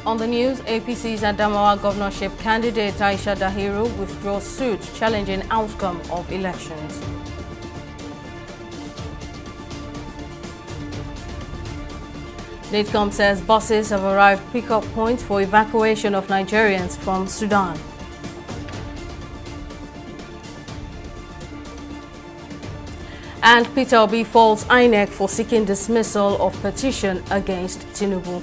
On the news, APC's Adamawa governorship candidate Aisha Dahiru withdraws suit challenging outcome of elections. NIDCOM says buses have arrived pick-up points for evacuation of Nigerians from Sudan. And Peter Obi faults INEC for seeking dismissal of petition against Tinubu.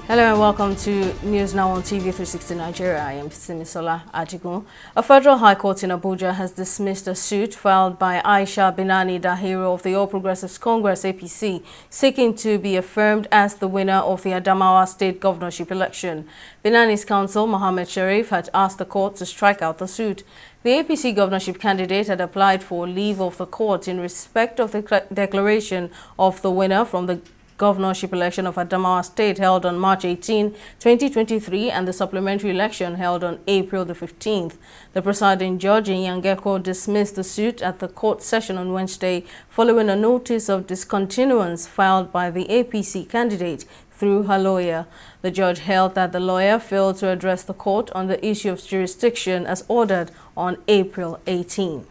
Hello and welcome to News Now on TV 360 Nigeria. I am Simisola Ajigun. A federal high court in Abuja has dismissed a suit filed by Aisha Binani Dahiru of the All Progressives Congress APC, seeking to be affirmed as the winner of the Adamawa state governorship election. Binani's counsel, Mohammed Sharif, had asked the court to strike out the suit. The APC governorship candidate had applied for leave of the court in respect of the declaration of the winner from the governorship election of Adamawa State held on March 18, 2023 and the supplementary election held on April the 15th. The presiding judge in Yangeko dismissed the suit at the court session on Wednesday following a notice of discontinuance filed by the APC candidate through her lawyer. The judge held that the lawyer failed to address the court on the issue of jurisdiction as ordered on April 18.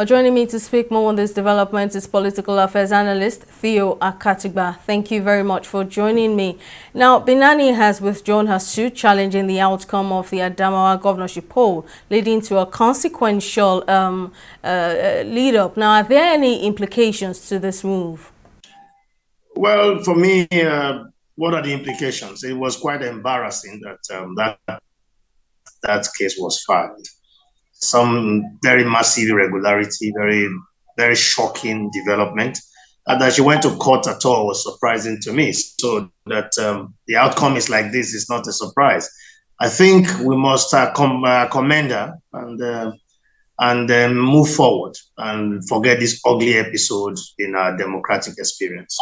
Joining me to speak more on this development is political affairs analyst Theo Akatigba. Thank you very much for joining me. Now, Binani has withdrawn her suit challenging the outcome of the Adamawa governorship poll, leading to a consequential lead-up. Now, are there any implications to this move? Well, for me, what are the implications? It was quite embarrassing that that case was filed. Some very massive irregularity, very shocking development. And that she went to court at all was surprising to me. So that the outcome is like this is not a surprise. I think we must commend her and move forward and forget this ugly episode in our democratic experience.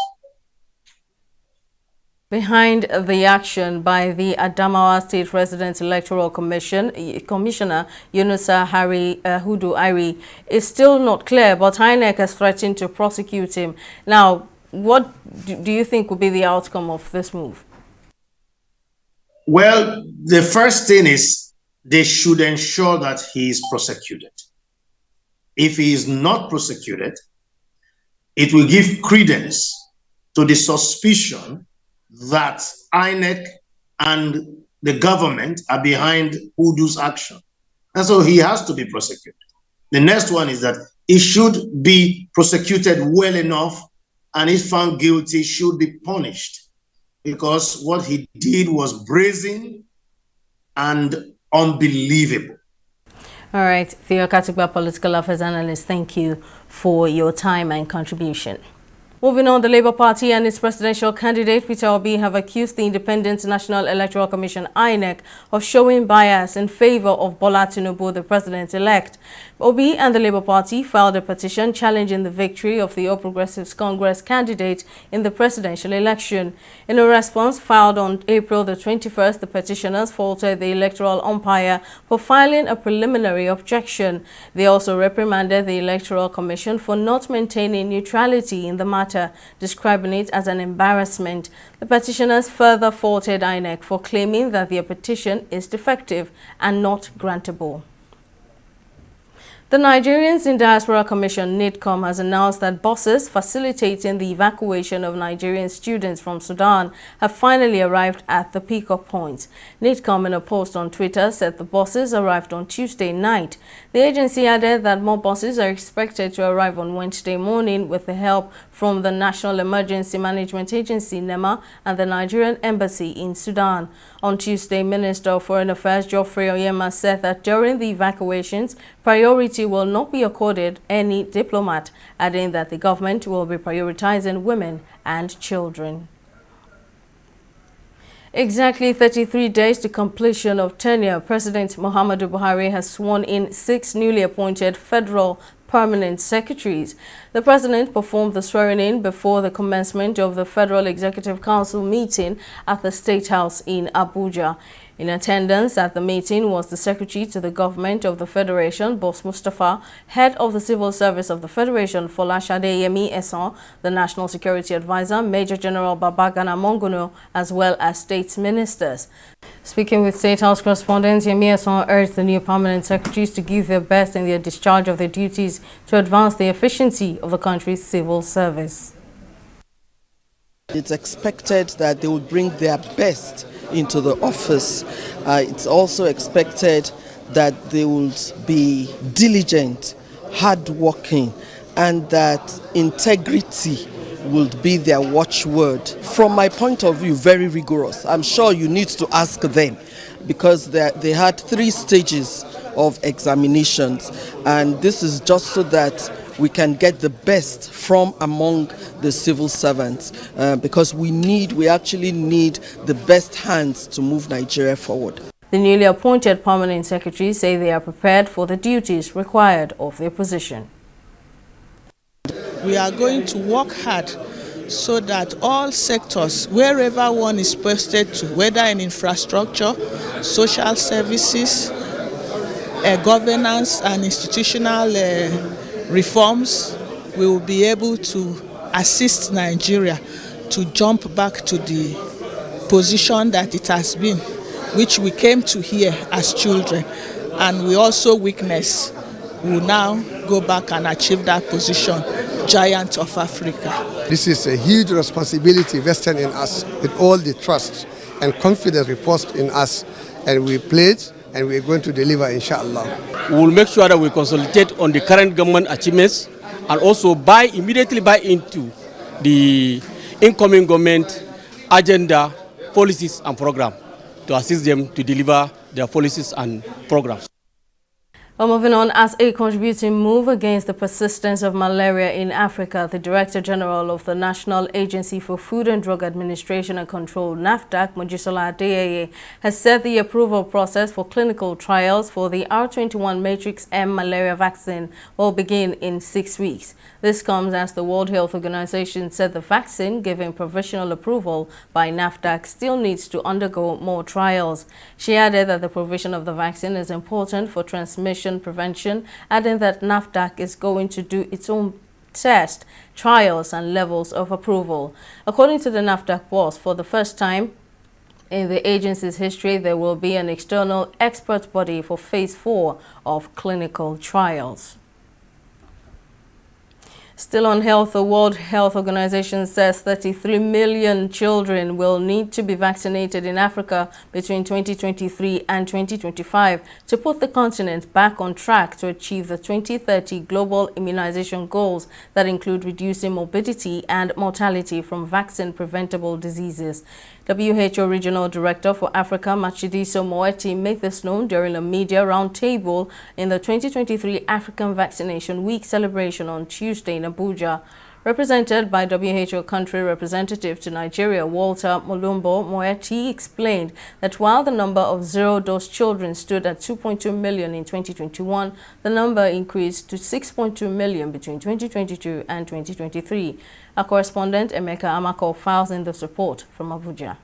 Behind the action by the Adamawa State Resident Electoral Commission, Commissioner Yunusa Hudu Ari is still not clear, but INEC has threatened to prosecute him. Now, what do you think will be the outcome of this move? Well, the first thing is they should ensure that he is prosecuted. If he is not prosecuted, it will give credence to the suspicion that INEC and the government are behind Hudu's action. And so he has to be prosecuted. The next one is that he should be prosecuted well enough, and if found guilty, should be punished, because what he did was brazen and unbelievable. All right, Theo Katigba, political affairs analyst, thank you for your time and contribution. Moving on, the Labour Party and its presidential candidate Peter Obi have accused the Independent National Electoral Commission (INEC) of showing bias in favour of Bola Tinubu, the president-elect. Obi and the Labour Party filed a petition challenging the victory of the All Progressives Congress candidate in the presidential election. In a response filed on April the 21st, the petitioners faulted the electoral umpire for filing a preliminary objection. They also reprimanded the Electoral Commission for not maintaining neutrality in the matter, describing it as an embarrassment. The petitioners further faulted INEC for claiming that their petition is defective and not grantable. The Nigerians in Diaspora Commission (NIDCOM) has announced that buses facilitating the evacuation of Nigerian students from Sudan have finally arrived at the pick-up point. NIDCOM, in a post on Twitter, said the buses arrived on Tuesday night. The agency added that more buses are expected to arrive on Wednesday morning with the help from the National Emergency Management Agency (NEMA) and the Nigerian Embassy in Sudan. On Tuesday, Minister of Foreign Affairs Geoffrey Oyema said that during the evacuations, priority will not be accorded any diplomat, adding that the government will be prioritizing women and children. Exactly 33 days to completion of tenure, President Muhammadu Buhari has sworn in 6 newly appointed federal permanent secretaries. The president performed the swearing-in before the commencement of the Federal Executive Council meeting at the State House in Abuja. In attendance at the meeting was the Secretary to the Government of the Federation, Boss Mustafa, Head of the Civil Service of the Federation, Folashade Yemi Eson, the National Security Advisor, Major General Babagana Monguno, as well as state ministers. Speaking with State House correspondent, Yemi Eson urged the new permanent secretaries to give their best in their discharge of their duties to advance the efficiency of the country's civil service. It's expected that they will bring their best into the office. It's also expected that they will be diligent, hardworking, and that integrity will be their watchword. From my point of view, very rigorous. I'm sure you need to ask them because they had 3 stages of examinations, and this is just so that we can get the best from among the civil servants because we actually need the best hands to move Nigeria forward. The newly appointed permanent secretaries say they are prepared for the duties required of their position. We are going to work hard so that all sectors, wherever one is posted to, whether in infrastructure, social services, governance and institutional reforms, we will be able to assist Nigeria to jump back to the position that it has been, which we came to here as children, and we also witness. We will now go back and achieve that position, giant of Africa. This is a huge responsibility vested in us with all the trust and confidence reposed in us, and we pledge and we are going to deliver, inshallah. We will make sure that we consolidate on the current government achievements and also immediately buy into the incoming government agenda, policies and programs to assist them to deliver their policies and programs. Well, moving on, as a contributing move against the persistence of malaria in Africa, the Director General of the National Agency for Food and Drug Administration and Control, NAFDAC, Mojisola Adeyeye, has said the approval process for clinical trials for the R21 Matrix M malaria vaccine will begin in 6 weeks. This comes as the World Health Organization said the vaccine, given provisional approval by NAFDAC, still needs to undergo more trials. She added that the provision of the vaccine is important for transmission prevention, adding that NAFDAC is going to do its own test, trials and levels of approval. According to the NAFDAC boss, for the first time in the agency's history, there will be an external expert body for phase 4 of clinical trials. Still on health, the World Health Organization says 33 million children will need to be vaccinated in Africa between 2023 and 2025 to put the continent back on track to achieve the 2030 global immunization goals that include reducing morbidity and mortality from vaccine-preventable diseases. WHO Regional Director for Africa, Matshidiso Moeti, made this known during a media roundtable in the 2023 African Vaccination Week celebration on Tuesday in Abuja. Represented by WHO country representative to Nigeria, Walter Mulumbo, Moeti explained that while the number of zero-dose children stood at 2.2 million in 2021, the number increased to 6.2 million between 2022 and 2023. Our correspondent, Emeka Amako, files in this report from Abuja.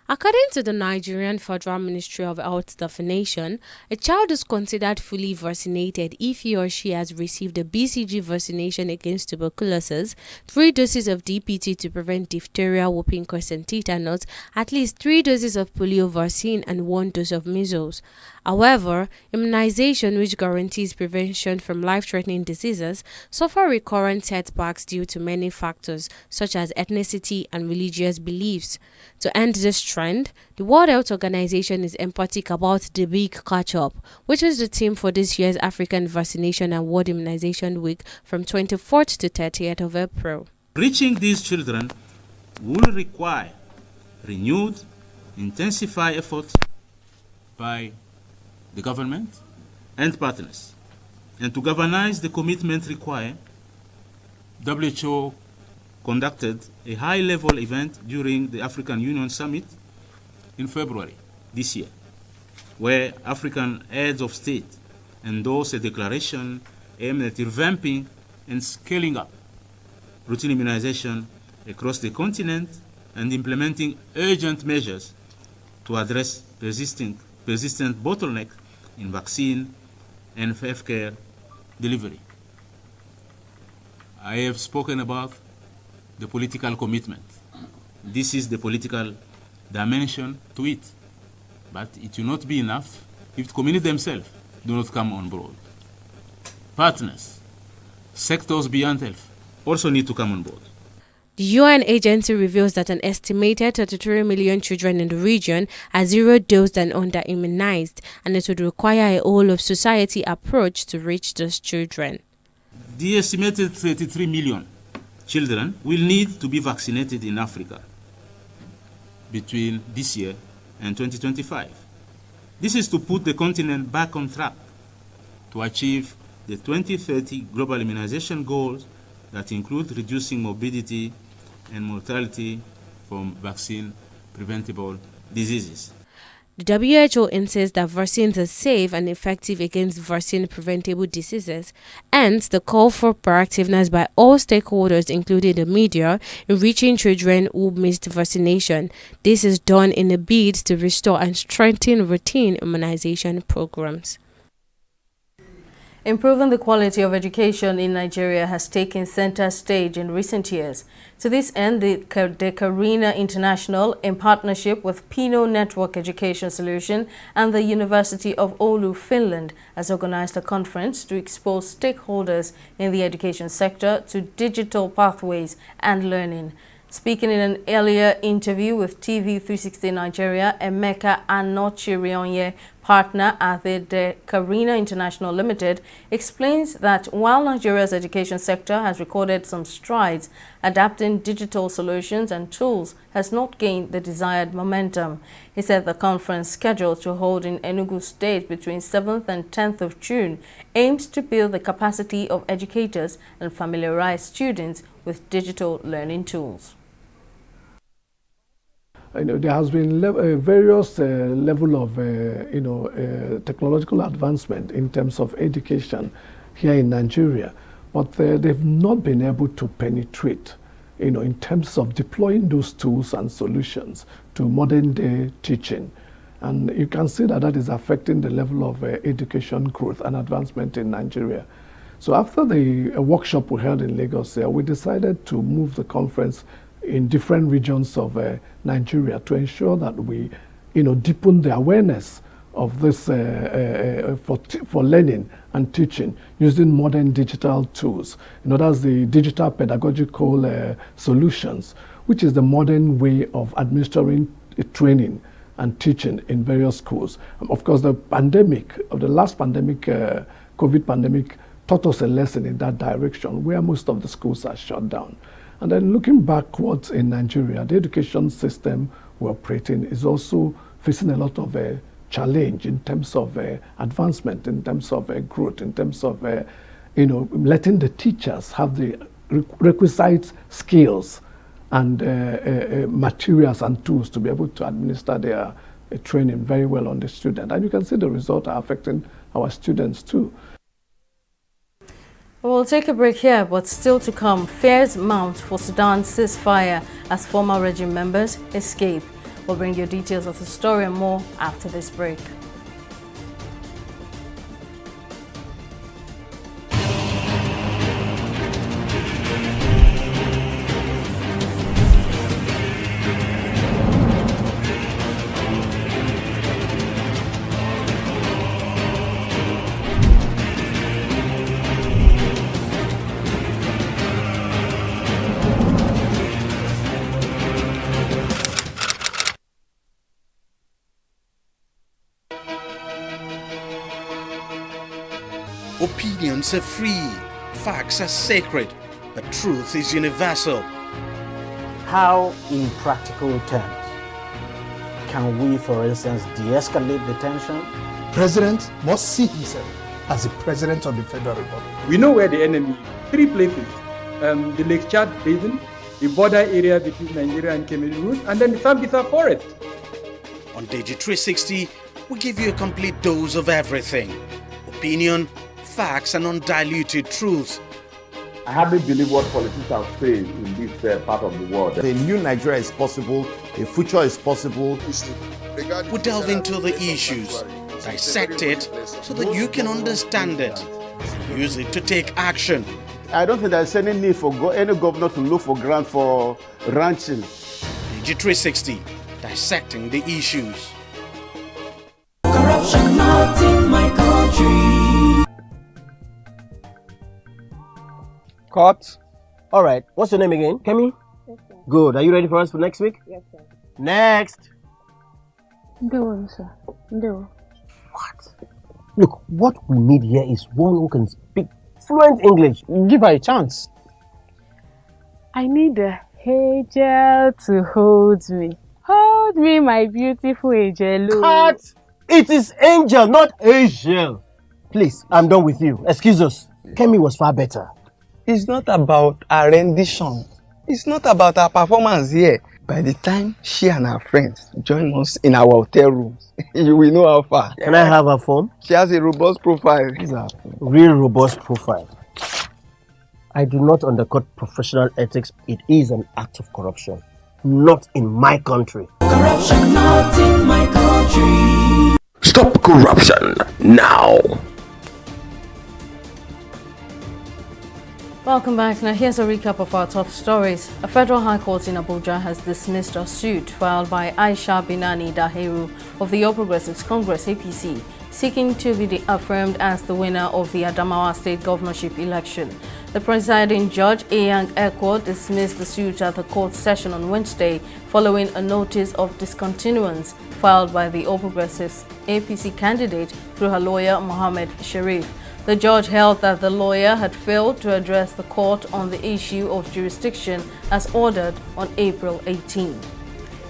According to the Nigerian Federal Ministry of Health definition, a child is considered fully vaccinated if he or she has received a BCG vaccination against tuberculosis, 3 doses of DPT to prevent diphtheria, whooping cough and tetanus, at least 3 doses of polio vaccine and 1 dose of measles. However, immunization, which guarantees prevention from life-threatening diseases, suffer recurrent setbacks due to many factors such as ethnicity and religious beliefs. To end this trend, the World Health Organization is emphatic about the Big Catch-Up, which is the theme for this year's African Vaccination and World Immunization Week from 24th to 30th of April. Reaching these children will require renewed, intensified efforts by the government and partners. And to galvanize the commitment required, WHO conducted a high-level event during the African Union Summit in February this year, where African heads of state endorsed a declaration aimed at revamping and scaling up routine immunization across the continent and implementing urgent measures to address persistent bottleneck in vaccine and healthcare delivery. I have spoken about the political commitment. This is the political dimension to it. But it will not be enough if the community themselves do not come on board. Partners, sectors beyond health also need to come on board. The UN agency reveals that an estimated 33 million children in the region are zero-dosed and under-immunized, and it would require a whole-of-society approach to reach those children. The estimated 33 million children will need to be vaccinated in Africa between this year and 2025. This is to put the continent back on track to achieve the 2030 global immunization goals that include reducing morbidity and mortality from vaccine-preventable diseases. The WHO insists that vaccines are safe and effective against vaccine-preventable diseases, and the call for proactiveness by all stakeholders, including the media, in reaching children who missed vaccination. This is done in a bid to restore and strengthen routine immunization programs. Improving the quality of education in Nigeria has taken center stage in recent years. To this end, the Karina International, in partnership with Pino Network Education Solution and the University of Oulu, Finland, has organized a conference to expose stakeholders in the education sector to digital pathways and learning. Speaking in an earlier interview with TV360 Nigeria, Emeka Anochirionye, partner at the Karina International Limited, explains that while Nigeria's education sector has recorded some strides, adapting digital solutions and tools has not gained the desired momentum. He said the conference, scheduled to hold in Enugu State between 7th and 10th of June, aims to build the capacity of educators and familiarize students with digital learning tools. There has been various level of technological advancement in terms of education here in Nigeria, but they've not been able to penetrate, in terms of deploying those tools and solutions to modern day teaching. And you can see that is affecting the level of education growth and advancement in Nigeria. So after the workshop we held in Lagos, we decided to move the conference in different regions of Nigeria to ensure that we, deepen the awareness of this for learning and teaching using modern digital tools. That's the digital pedagogical solutions, which is the modern way of administering training and teaching in various schools. Of course, the last pandemic, COVID pandemic, taught us a lesson in that direction, where most of the schools are shut down. And then looking backwards in Nigeria, the education system we're operating is also facing a lot of challenge in terms of advancement, in terms of growth, in terms of letting the teachers have the requisite skills and materials and tools to be able to administer their training very well on the student. And you can see the results are affecting our students too. We'll take a break here, but still to come, fears mount for Sudan's ceasefire as former regime members escape. We'll bring you details of the story and more after this break. Opinions are free, facts are sacred, but truth is universal. How, in practical terms, can we, for instance, de-escalate the tension? President must see himself as the President of the Federal Republic. We know where the enemy is. 3 places, the Lake Chad Basin, the border area between Nigeria and Cameroon, and then the Sambisa Forest. On Digi360, we give you a complete dose of everything. Opinion, facts and undiluted truth. I hardly believe what politicians say in this part of the world. A new Nigeria is possible, a future is possible. We delve into the issues, dissect it so that you can understand it, use it to take action. I don't think there's any need for any governor to look for grant for ranching. DG360, dissecting the issues. Corruption not in my country. Cut. All right. What's your name again? Kemi? Yes, sir. Good. Are you ready for us for next week? Yes, sir. Next. No, sir. No. What? Look, what we need here is one who can speak fluent English. Give her a chance. I need a angel to hold me. Hold me, my beautiful angel. Cut! It is Angel, not Angel. Please, I'm done with you. Excuse us. Kemi was far better. It's not about our rendition. It's not about our performance here. By the time she and her friends join us in our hotel rooms, you will know how far. Can I have her phone? She has a robust profile. Real robust profile. I do not undercut professional ethics. It is an act of corruption. Not in my country. Corruption not in my country. Stop corruption now. Welcome back. Now here's a recap of our top stories. A federal high court in Abuja has dismissed a suit filed by Aisha Binani Dahiru of the All Progressives Congress APC, seeking to be affirmed as the winner of the Adamawa State governorship election. The presiding judge, Eyang Ekwo, dismissed the suit at the court session on Wednesday following a notice of discontinuance filed by the All Progressives APC candidate through her lawyer, Mohammed Sharif. The judge held that the lawyer had failed to address the court on the issue of jurisdiction as ordered on April 18.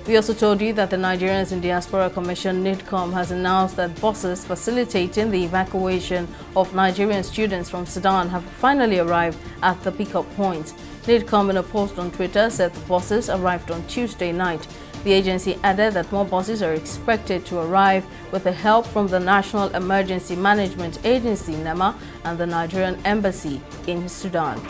We also told you that the Nigerians in Diaspora Commission NIDCOM has announced that buses facilitating the evacuation of Nigerian students from Sudan have finally arrived at the pickup point. NIDCOM in a post on Twitter said the buses arrived on Tuesday night. The agency added that more buses are expected to arrive with the help from the National Emergency Management Agency NEMA and the Nigerian Embassy in Sudan.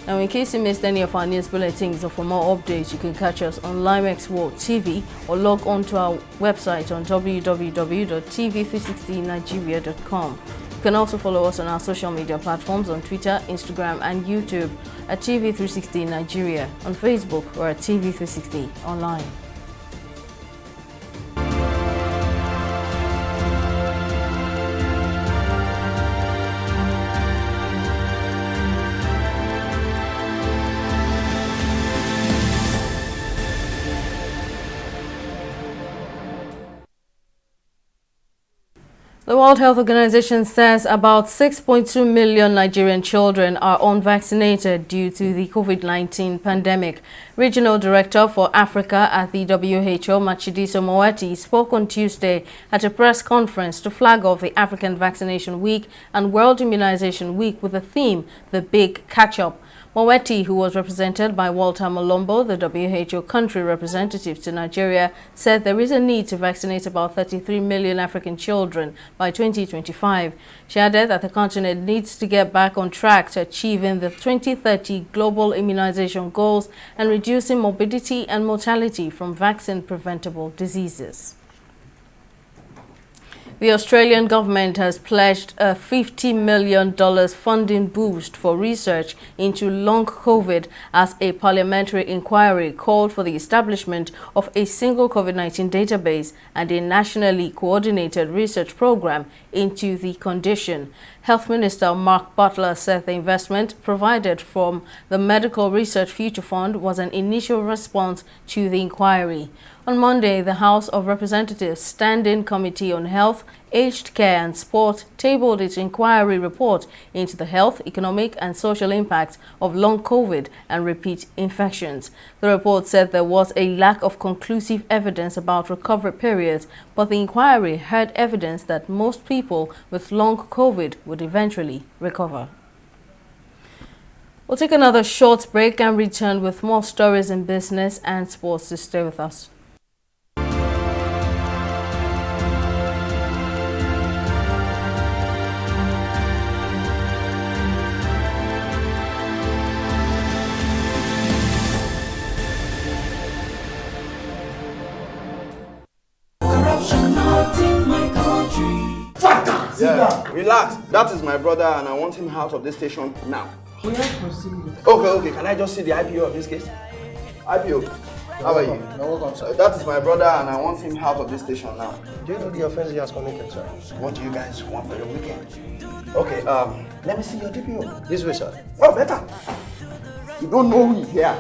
Now, in case you missed any of our news bulletins or for more updates, you can catch us on Limex World TV or log on to our website on www.tv360nigeria.com. You can also follow us on our social media platforms on Twitter, Instagram and YouTube at TV360 Nigeria, on Facebook or at TV360 Online. The World Health Organization says about 6.2 million Nigerian children are unvaccinated due to the COVID-19 pandemic. Regional Director for Africa at the WHO, Matshidiso Moeti, spoke on Tuesday at a press conference to flag off the African Vaccination Week and World Immunization Week with the theme, The Big Catch-Up. Moeti, who was represented by Walter Molombo, the WHO country representative to Nigeria, said there is a need to vaccinate about 33 million African children by 2025. She added that the continent needs to get back on track to achieving the 2030 global immunization goals and reducing morbidity and mortality from vaccine-preventable diseases. The Australian government has pledged a $50 million funding boost for research into long COVID as a parliamentary inquiry called for the establishment of a single COVID-19 database and a nationally coordinated research program into the condition. Health Minister Mark Butler said the investment provided from the Medical Research Future Fund was an initial response to the inquiry. On Monday, the House of Representatives Standing Committee on Health, Aged Care and Sport tabled its inquiry report into the health, economic and social impacts of long COVID and repeat infections. The report said there was a lack of conclusive evidence about recovery periods, but the inquiry had evidence that most people with long COVID would eventually recover. We'll take another short break and return with more stories in business and sports. So stay with us. Relax. That is my brother, and I want him out of this station now. We have proceeded. Okay. Can I just see the IPO of this case? IPO. How are you? You're welcome, sir. That is my brother, and I want him out of this station now. Do you know the offense he has committed, sir? What do you guys want for your weekend? Okay, let me see your DPO. This way, sir. Oh, better. You don't know who is here.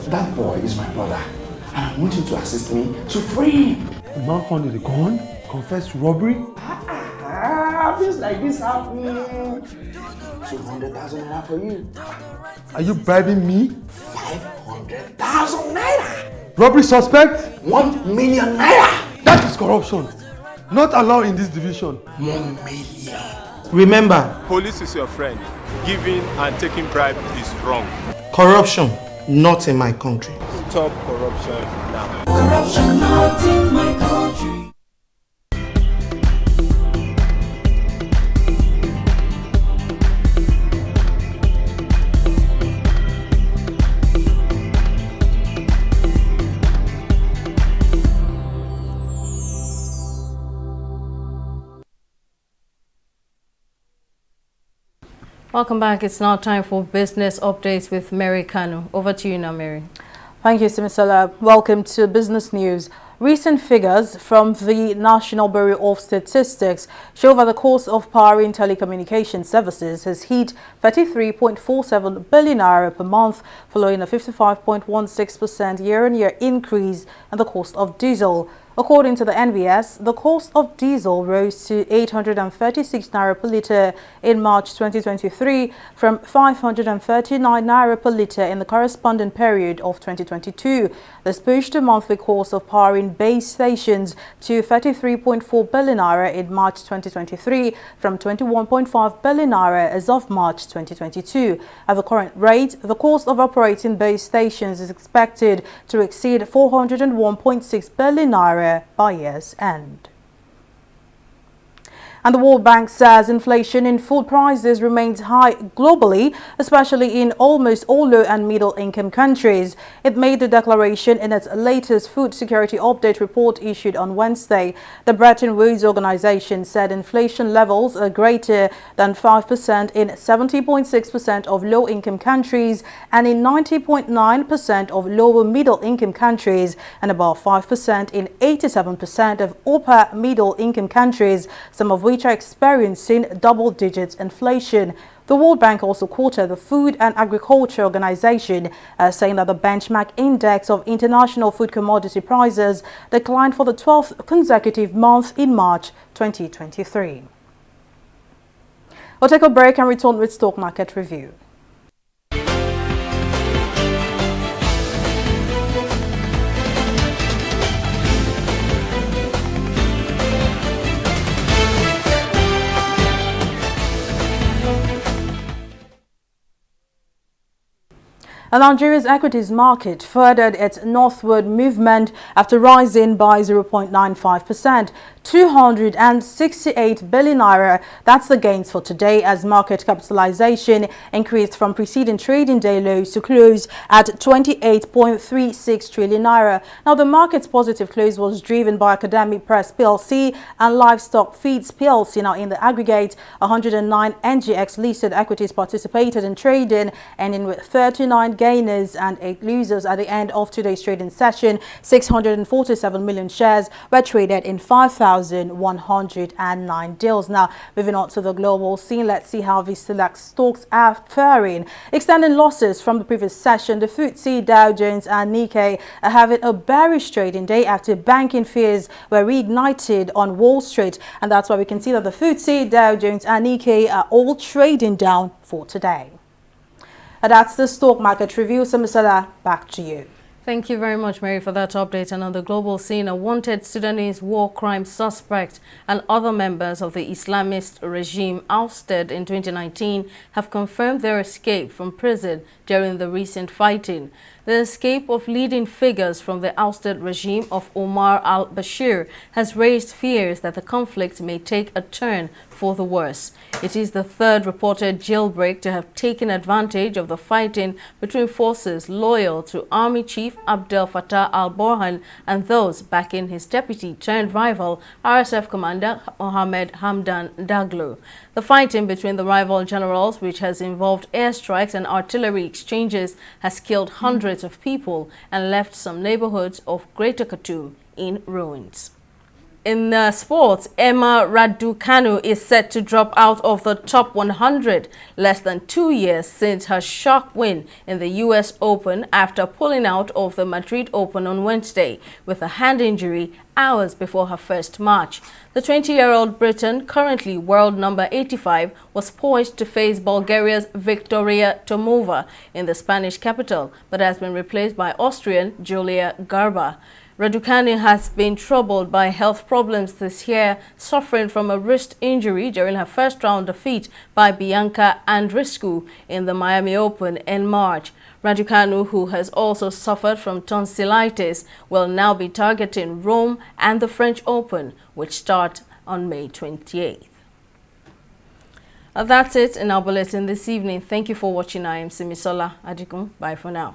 That boy is my brother, and I want you to assist me to free him. The man found the gun, confessed to robbery. Things like this happen. 200,000 naira for you. Are you bribing me? 500,000 naira. Robbery suspect? 1 million naira. That is corruption. Not allowed in this division. 1 million. Remember, police is your friend. Giving and taking bribe is wrong. Corruption, not in my country. Stop corruption now. Corruption not in my country. Welcome back. It's now time for business updates with Mary Kanu. Over to you now, Mary. Thank you, Simisala. Welcome to Business News. Recent figures from the National Bureau of Statistics show that the cost of powering telecommunication services has hit 33.47 billion naira per month, following a 55.16% year-on-year increase in the cost of diesel. According to the NBS, the cost of diesel rose to 836 naira per litre in March 2023 from 539 naira per litre in the corresponding period of 2022. This pushed the monthly cost of powering base stations to 33.4 billion naira in March 2023 from 21.5 billion naira as of March 2022. At the current rate, the cost of operating base stations is expected to exceed 401.6 billion naira by year's end. And the World Bank says inflation in food prices remains high globally, especially in almost all low and middle income countries. It made the declaration in its latest food security update report issued on Wednesday. The Bretton Woods organization said inflation levels are greater than 5% in 70.6% of low income countries and in 90.9% of lower middle income countries and about 5% in 87% of upper middle income countries, some of which are experiencing double-digit inflation. The World Bank also quoted the Food and Agriculture Organization saying that the benchmark index of international food commodity prices declined for the 12th consecutive month in March 2023. We'll take a break and return with Stock Market Review. And Nigeria's equities market furthered its northward movement after rising by 0.95%. 268 billion naira. That's the gains for today as market capitalization increased from preceding trading day lows to close at 28.36 trillion naira. Now, the market's positive close was driven by Academic Press PLC and Livestock Feeds PLC. Now, in the aggregate, 109 NGX listed equities participated in trading, ending with 39 gainers and 8 losers at the end of today's trading session. 647 million shares were traded in 5,109 deals. Now, moving on to the global scene, let's see how these select stocks are faring. Extending losses from the previous session, the FTSE, Dow Jones and Nikkei are having a bearish trading day after banking fears were reignited on Wall Street. And that's why we can see that the FTSE, Dow Jones and Nikkei are all trading down for today. And that's the stock market review. Simisala, back to you. Thank you very much, Mary, for that update. And on the global scene, a wanted Sudanese war crime suspect and other members of the Islamist regime ousted in 2019 have confirmed their escape from prison during the recent fighting. The escape of leading figures from the ousted regime of Omar al-Bashir has raised fears that the conflict may take a turn for the worse. It is the third reported jailbreak to have taken advantage of the fighting between forces loyal to Army Chief Abdel Fattah al-Burhan and those backing his deputy turned rival RSF commander Mohammed Hamdan Daglo. The fighting between the rival generals, which has involved airstrikes and artillery exchanges, has killed hundreds of people and left some neighborhoods of Greater Khartoum in ruins. In sports, Emma Raducanu is set to drop out of the top 100 less than 2 years since her shock win in the US Open after pulling out of the Madrid Open on Wednesday with a hand injury hours before her first match. The 20-year-old Briton, currently world number 85, was poised to face Bulgaria's Victoria Tomova in the Spanish capital, but has been replaced by Austrian Julia Garba. Raducanu has been troubled by health problems this year, suffering from a wrist injury during her first-round defeat by Bianca Andreescu in the Miami Open in March. Raducanu, who has also suffered from tonsillitis, will now be targeting Rome and the French Open, which start on May 28th. That's it in our bulletin this evening. Thank you for watching. I am Simisola Adigun. Bye for now.